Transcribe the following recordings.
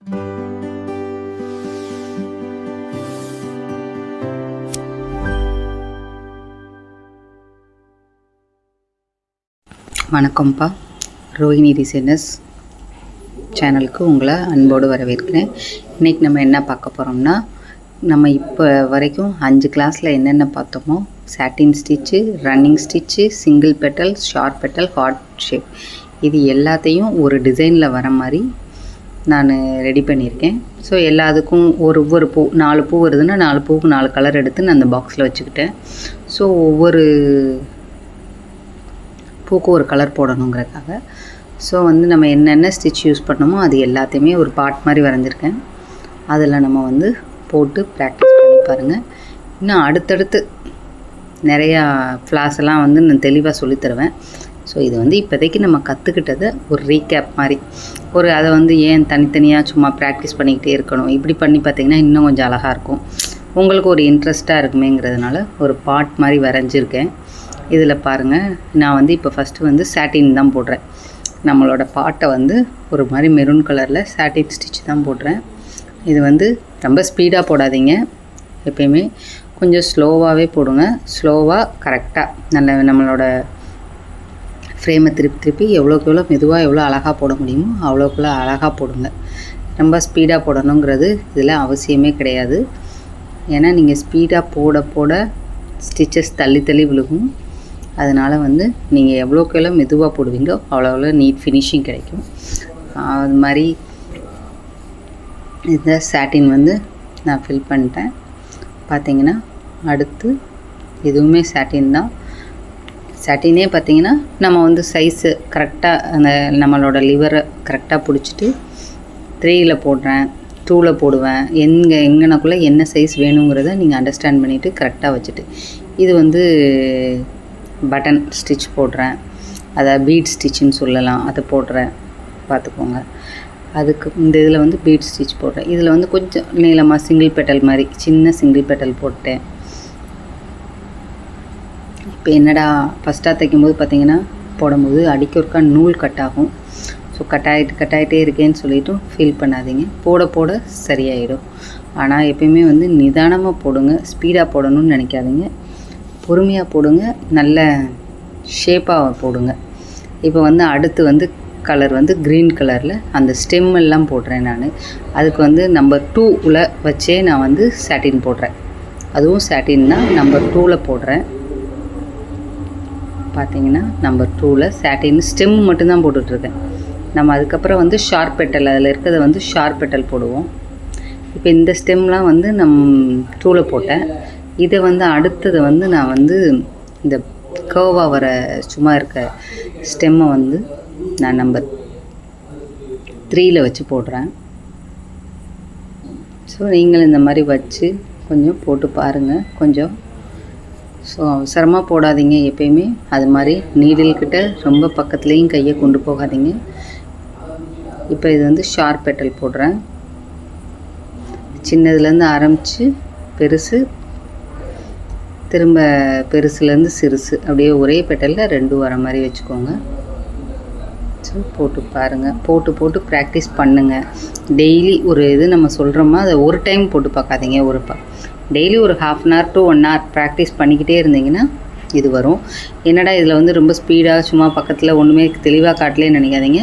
வணக்கம்ப்பா, ரோஹிணி டிசைனர்ஸ் சேனலுக்கு உங்களை அன்போடு வரவேற்கிறேன். இன்றைக்கி நம்ம என்ன பார்க்க போகிறோம்னா, நம்ம இப்போ வரைக்கும் 5 கிளாஸில் என்னென்ன பார்த்தோமோ, satin stitch, running stitch, single petal, short petal, heart shape, இது எல்லாத்தையும் ஒரு டிசைனில் வர மாதிரி நான் ரெடி பண்ணியிருக்கேன். ஸோ எல்லாத்துக்கும் ஒவ்வொரு பூ 4 பூ வருதுன்னா 4 பூவுக்கு 4 கலர் எடுத்து நான் அந்த பாக்ஸில் வச்சுக்கிட்டேன். ஸோ ஒவ்வொரு பூக்கு ஒரு கலர் போடணுங்கிறதுக்காக ஸோ நம்ம என்னென்ன ஸ்டிச் யூஸ் பண்ணோமோ அது எல்லாத்தையுமே ஒரு பார்ட் மாதிரி வரைஞ்சிருக்கேன். அதில் நம்ம போட்டு ப்ராக்டிஸ் பண்ணி பாருங்கள். இன்னும் அடுத்தடுத்து நிறையா ஃப்ளாஸ் எல்லாம் நான் தெளிவாக சொல்லித்தருவேன். ஸோ இது இப்போதைக்கு நம்ம கற்றுக்கிட்டதை ஒரு ரீகேப் மாதிரி அதை ஏன் தனித்தனியாக சும்மா ப்ராக்டிஸ் பண்ணிக்கிட்டே இருக்கணும், இப்படி பண்ணி பார்த்திங்கன்னா இன்னும் கொஞ்சம் அழகாக இருக்கும், உங்களுக்கு ஒரு இன்ட்ரெஸ்ட்டாக இருக்குமேங்கிறதுனால ஒரு பார்ட் மாதிரி வரைஞ்சிருக்கேன். இதில் பாருங்கள், நான் இப்போ ஃபஸ்ட்டு சாட்டின் தான் போடுறேன். நம்மளோட பாட்டை ஒரு மாதிரி மெரூன் கலரில் சாட்டின் ஸ்டிச் தான் போடுறேன். இது ரொம்ப ஸ்பீடாக போடாதீங்க, எப்பயுமே கொஞ்சம் ஸ்லோவாகவே போடுங்க. ஸ்லோவாக கரெக்டாக நம்மளோட ஃப்ரேமை திருப்பி எவ்வளோக்கு எவ்வளோ மெதுவாக எவ்வளோ அழகாக போட முடியுமோ அவ்வளோக்குள்ள அழகாக போடுங்க. ரொம்ப ஸ்பீடாக போடணுங்கிறது இதில் அவசியமே கிடையாது. ஏன்னா நீங்கள் ஸ்பீடாக போட ஸ்டிச்சஸ் தள்ளி விழுகும். அதனால் நீங்கள் எவ்வளோக்கு எவ்வளோ மெதுவாக போடுவீங்களோ அவ்வளோ நீட் ஃபினிஷிங் கிடைக்கும். அது மாதிரி இந்த சாட்டின் நான் ஃபில் பண்ணிட்டேன். பார்த்திங்கன்னா அடுத்து இதுவுமே சாட்டின் தான். சாட்டினே பார்த்திங்கன்னா நம்ம சைஸு கரெக்டாக அந்த நம்மளோட லிவரை கரெக்டாக பிடிச்சிட்டு 3ல் போடுறேன், 2ல் போடுவேன். எங்கனக்குள்ளே என்ன சைஸ் வேணுங்கிறத நீங்கள் அண்டர்ஸ்டாண்ட் பண்ணிவிட்டு கரெக்டாக வச்சுட்டு, இது பட்டன் ஸ்டிச் போடுறேன், அதை பீட் ஸ்டிச்சுன்னு சொல்லலாம், அதை போடுறேன் பார்த்துக்கோங்க. அதுக்கு இந்த இதில் பீட் ஸ்டிச் போடுறேன். இதில் கொஞ்சம் நீளமாக சிங்கிள் பெட்டல் மாதிரி சின்ன சிங்கிள் பெட்டல் போட்டேன். இப்போ என்னடா ஃபஸ்ட்டாக தைக்கும்போது பார்த்திங்கன்னா போடும்போது அடிக்கொருக்கா நூல் கட் ஆகும். ஸோ கட்டாயிட்டே இருக்கேன்னு சொல்லிவிட்டு ஃபீல் பண்ணாதீங்க, போட சரியாயிடும். ஆனால் எப்பயுமே நிதானமாக போடுங்க, ஸ்பீடாக போடணும்னு நினைக்காதீங்க, பொறுமையாக போடுங்க, நல்ல ஷேப்பாக போடுங்க. இப்போ அடுத்து கலர் க்ரீன் கலரில் அந்த ஸ்டெம் எல்லாம் போடுறேன் நான். அதுக்கு நம்பர் 2ல் வச்சே நான் சாட்டின் போடுறேன். அதுவும் சாட்டின் தான், நம்பர் 2ல் போடுறேன். பார்த்திங்கன்னா நம்பர் 2ல் சாட்டின் ஸ்டெம் மட்டும்தான் போட்டுட்ருக்கேன். நம்ம அதுக்கப்புறம் ஷார்ப் பெட்டல், அதில் இருக்கிறத ஷார்ப் பெட்டல் போடுவோம். இப்போ இந்த ஸ்டெம்லாம் நம்ம 2ல் போட்டேன். இதை அடுத்தது நான் இந்த கர்வாக வர சும்மா இருக்க ஸ்டெம்மை நான் நம்பர் 3ல் வச்சு போடுறேன். ஸோ நீங்கள் இந்த மாதிரி வச்சு கொஞ்சம் போட்டு பாருங்கள். கொஞ்சம் ஸோ அவசரமாக போடாதீங்க, எப்பயுமே அது மாதிரி நீடில்கிட்ட ரொம்ப பக்கத்துலேயும் கையை கொண்டு போகாதீங்க. இப்போ இது ஷார்ப் பெட்டல் போடுறேன். சின்னதுலேருந்து ஆரம்பித்து பெருசு, திரும்ப பெருசுலேருந்து சிறுசு, அப்படியே ஒரே பெட்டலில் 2 வர மாதிரி வச்சுக்கோங்க. ஸோ போட்டு பாருங்கள், போட்டு ப்ராக்டிஸ் பண்ணுங்கள். டெய்லி ஒரு நம்ம சொல்கிறோமா அதை ஒரு டைம் போட்டு பார்க்காதீங்க. டெய்லி ஒரு 1/2 hour to 1 hour ப்ராக்டிஸ் பண்ணிக்கிட்டே இருந்தீங்கன்னா இது வரும். என்னடா இதில் ரொம்ப ஸ்பீடாக சும்மா பக்கத்தில் ஒன்றுமே தெளிவாக காட்டலேன்னு நினைக்காதீங்க.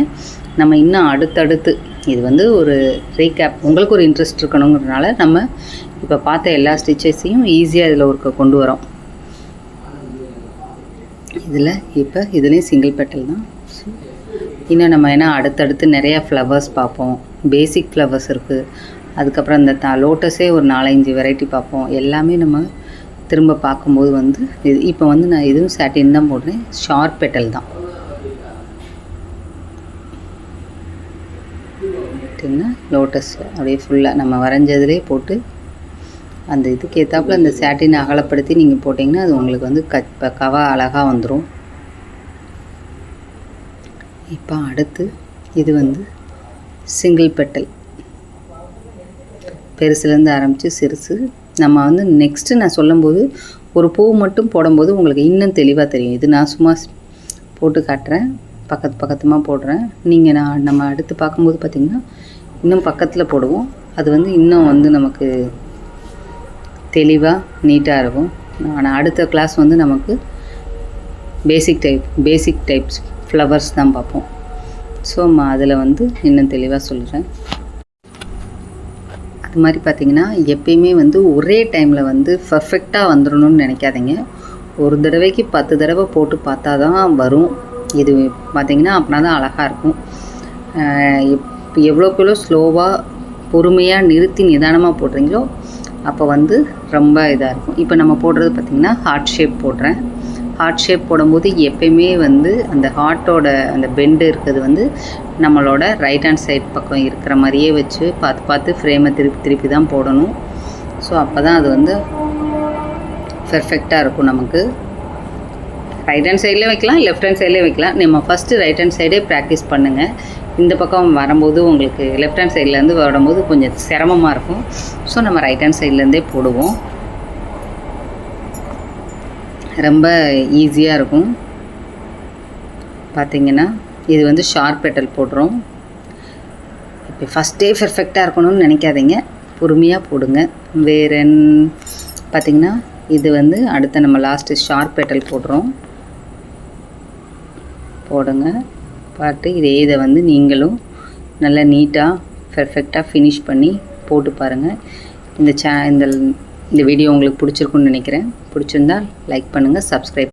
நம்ம இன்னும் அடுத்தடுத்து இது ஒரு ரீகேப், உங்களுக்கு ஒரு இன்ட்ரெஸ்ட் இருக்கணுங்கிறதுனால நம்ம இப்போ பார்த்த எல்லா ஸ்டிச்சஸையும் ஈஸியாக இதில் ஒரு கொண்டு வரோம். இப்போ இதுலேயும் சிங்கிள் பெட்டல் தான். இன்னும் நம்ம அடுத்தடுத்து நிறையா ஃப்ளவர்ஸ் பார்ப்போம். பேசிக் ஃப்ளவர்ஸ் இருக்குது, அதுக்கப்புறம் இந்த லோட்டஸே ஒரு 4-5 வெரைட்டி பார்ப்போம். எல்லாமே நம்ம திரும்ப பார்க்கும்போது இது இப்போ நான் இதுவும் சாட்டின் தான் போடுறேன், ஷார்ப் பெட்டல் தான். லோட்டஸில் அப்படியே ஃபுல்லாக நம்ம வரைஞ்சதுலேயே போட்டு அந்த இதுக்கு ஏற்றாப்புல அந்த சாட்டினை அகலப்படுத்தி நீங்கள் போட்டிங்கன்னா அது உங்களுக்கு பக்காவாக அழகாக வந்துடும். இப்போ அடுத்து இது சிங்கிள் பெட்டல், பெருசுலேருந்து ஆரம்பித்து சிறுசு. நம்ம நெக்ஸ்ட்டு நான் சொல்லும்போது ஒரு பூ மட்டும் போடும்போது உங்களுக்கு இன்னும் தெளிவாக தெரியும். இது நான் சும்மா போட்டு காட்டுறேன், பக்கத்துமாக போடுறேன். நம்ம அடுத்து பார்க்கும்போது பார்த்திங்கன்னா இன்னும் பக்கத்தில் போடுவோம். அது வந்து இன்னும் வந்து நமக்கு தெளிவாக நீட்டாக இருக்கும். ஆனால் அடுத்த கிளாஸ் வந்து நமக்கு பேசிக் டைப்ஸ் ஃப்ளவர்ஸ் தான் பார்ப்போம். ஸோ அதில் வந்து இன்னும் தெளிவாக சொல்கிறேன். அது மாதிரி பார்த்திங்கன்னா எப்பயுமே வந்து ஒரே டைமில் வந்து பர்ஃபெக்டாக வந்துடணும்னு நினைக்காதீங்க. ஒரு தடவைக்கு 10 தடவை போட்டு பார்த்தா தான் வரும். இது பார்த்திங்கன்னா அப்படின்னா தான் அழகாக இருக்கும். எவ்வளோக்குள்ளோ ஸ்லோவாக பொறுமையாக நிறுத்தி நிதானமாக போடுறீங்களோ அப்போ வந்து ரொம்ப இதாக இருக்கும். இப்போ நம்ம போடுறது பார்த்திங்கன்னா ஹார்ட் ஷேப் போடுறேன். ஹார்ட் ஷேப் போடும்போது எப்பயுமே வந்து அந்த ஹார்ட்டோட அந்த பெண்டு இருக்கிறது வந்து நம்மளோட ரைட் ஹேண்ட் சைட் பக்கம் இருக்கிற மாதிரியே வச்சு பார்த்து ஃப்ரேமை திருப்பி தான் போடணும். ஸோ அப்போ தான் அது வந்து பெர்ஃபெக்டாக இருக்கும். நமக்கு ரைட் ஹேண்ட் சைட்லேயும் வைக்கலாம், லெஃப்ட் ஹேண்ட் சைட்லேயும் வைக்கலாம். நம்ம ஃபஸ்ட்டு ரைட் ஹேண்ட் சைடே ப்ராக்டிஸ் பண்ணுங்கள். இந்த பக்கம் வரும்போது உங்களுக்கு லெஃப்ட் ஹேண்ட் சைட்லேருந்து வரும்போது கொஞ்சம் சிரமமாக இருக்கும். ஸோ நம்ம ரைட் ஹேண்ட் சைட்லேருந்தே போடுவோம். ரொம்ப ஈஸியாக இருக்கும். பார்த்திங்கன்னா இது வந்து ஷார்ப் பெட்டல் போடுறோம். இப்போ ஃபஸ்ட்டே பெர்ஃபெக்டாக இருக்கணும்னு நினைக்காதீங்க, பொறுமையாக போடுங்க. வேறு பார்த்திங்கன்னா இது வந்து அடுத்த நம்ம லாஸ்ட்டு ஷார்ப் பெட்டல் போடுங்க. இதை வந்து நீங்களும் நல்லா நீட்டாக பெர்ஃபெக்டாக ஃபினிஷ் பண்ணி போட்டு பாருங்கள். இந்த வீடியோ உங்களுக்கு பிடிச்சிருக்குன்னு நினைக்கிறேன். பிடிச்சிருந்தால் லைக் பண்ணுங்கள், சப்ஸ்கிரைப்